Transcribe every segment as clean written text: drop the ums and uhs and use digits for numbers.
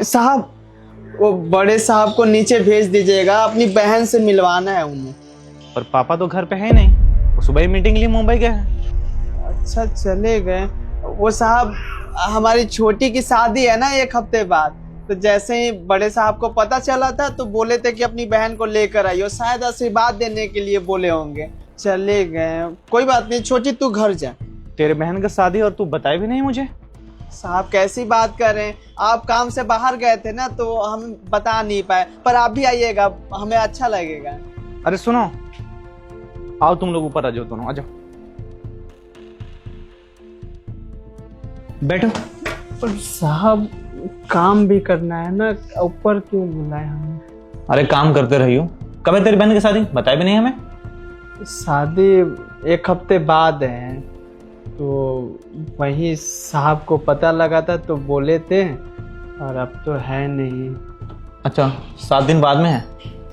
साहब, वो बड़े साहब को नीचे भेज दीजिएगा, अपनी बहन से मिलवाना है उन्हें। पर पापा तो घर पे है नहीं, वो सुबह ही मीटिंग के लिए मुंबई गए हैं। अच्छा, चले गए। वो साहब, हमारी छोटी की शादी है ना 1 हफ्ते बाद, तो जैसे ही बड़े साहब को पता चला था तो बोले थे कि अपनी बहन को लेकर आइए, शायद आशीर्वाद देने के लिए बोले होंगे। चले गए, कोई बात नहीं, छोटी तू घर जा। तेरे बहन का शादी और तू बताए भी नहीं मुझे। साहब कैसी बात कर रहे हैं, आप काम से बाहर गए थे ना तो हम बता नहीं पाए, पर आप भी आइएगा, हमें अच्छा लगेगा। अरे सुनो, आओ तुम लोग ऊपर आ जाओ, दोनों आ जाओ, बैठो। पर साहब काम भी करना है ना, ऊपर क्यों बुलाए हमें? अरे काम करते रहियो। कब है तेरी बहन की शादी, बताए भी नहीं हमें। शादी 1 हफ्ते बाद है, तो वही साहब को पता लगा था तो बोले थे, और अब तो है नहीं। अच्छा, 7 दिन बाद में है।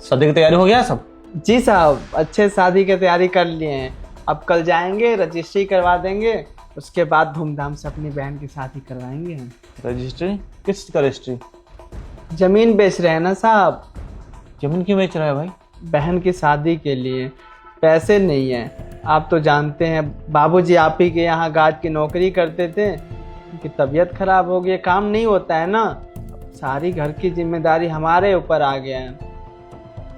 शादी की तैयारी हो गया सब? जी साहब, अच्छे शादी की तैयारी कर लिए हैं। अब कल जाएंगे, रजिस्ट्री करवा देंगे, उसके बाद धूमधाम से अपनी बहन की शादी करवाएंगे हम। रजिस्ट्री? किस चीज का रजिस्ट्री? जमीन बेच रहे हैं ना साहब। जमीन क्यों बेच रहा है भाई? बहन की शादी के लिए पैसे नहीं है, आप तो जानते हैं, बाबूजी आप ही के यहाँ गार्ड की नौकरी करते थे, उनकी तबीयत खराब हो गई, काम नहीं होता है ना, सारी घर की जिम्मेदारी हमारे ऊपर आ गया है,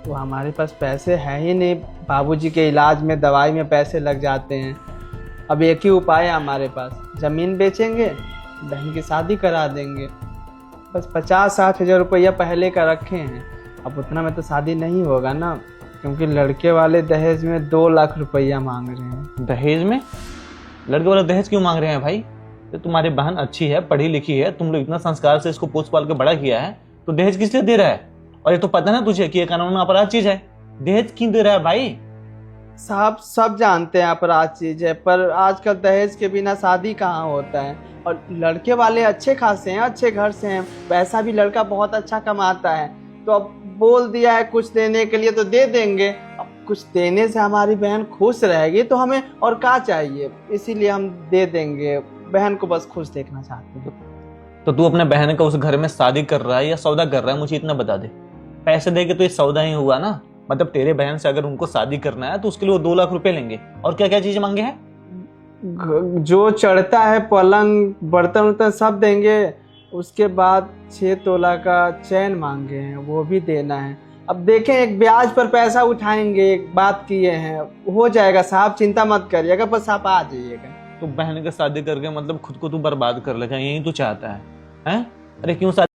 तो हमारे पास पैसे है ही नहीं, बाबूजी के इलाज में दवाई में पैसे लग जाते हैं। अब एक ही उपाय है हमारे पास, ज़मीन बेचेंगे, बहन की शादी करा देंगे। बस 50-60 हज़ार रुपया पहले का रखे हैं, अब उतना में तो शादी नहीं होगा ना, क्योंकि लड़के वाले दहेज में 2 लाख रुपया मांग रहे हैं। दहेज में? लड़के वाला दहेज क्यों मांग रहे हैं भाई? तो तुम्हारी बहन अच्छी है, पढ़ी लिखी है, तुम लोग इतना संस्कार से इसको पोस पाल के बड़ा किया है, तो दहेज किस लिए दे रहा है? और ये तो पता ना तुझे कि ये कानून में अपराध चीज है, दहेज क्यों दे रहा है भाई? साहब सब जानते हैं अपराध चीज है, पर आजकल दहेज के बिना शादी कहाँ होता है, और लड़के वाले अच्छे खासे हैं, अच्छे घर से हैं, पैसा भी लड़का बहुत अच्छा कमाता है, तो अब बोल दिया है कुछ देने के लिए तो दे देंगे। अब कुछ देने से हमारी बहन खुश रहेगी तो हमें और क्या चाहिए, इसीलिए हम दे देंगे, बहन को बस खुश देखना चाहते हैं। तो तू अपने बहन का उस घर में शादी कर रहा है या सौदा कर रहा है, मुझे इतना बता दे। पैसे दे के तो ये सौदा ही हुआ ना, मतलब तेरे बहन से अगर उनको शादी करना है तो उसके लिए वो 2 लाख रुपए लेंगे, और क्या क्या चीजें मांगे हैं? जो चढ़ता है, पलंग, बर्तन वर्तन सब देंगे, उसके बाद 6 तोला का चैन मांगे हैं, वो भी देना है। अब देखें, एक ब्याज पर पैसा उठाएंगे, एक बात किए हैं, हो जाएगा साहब, चिंता मत करिएगा, बस आप आ जाइएगा। तो बहन का शादी करके मतलब खुद को तू बर्बाद कर लेगा, यही तू चाहता है? हैं? अरे क्यों शादी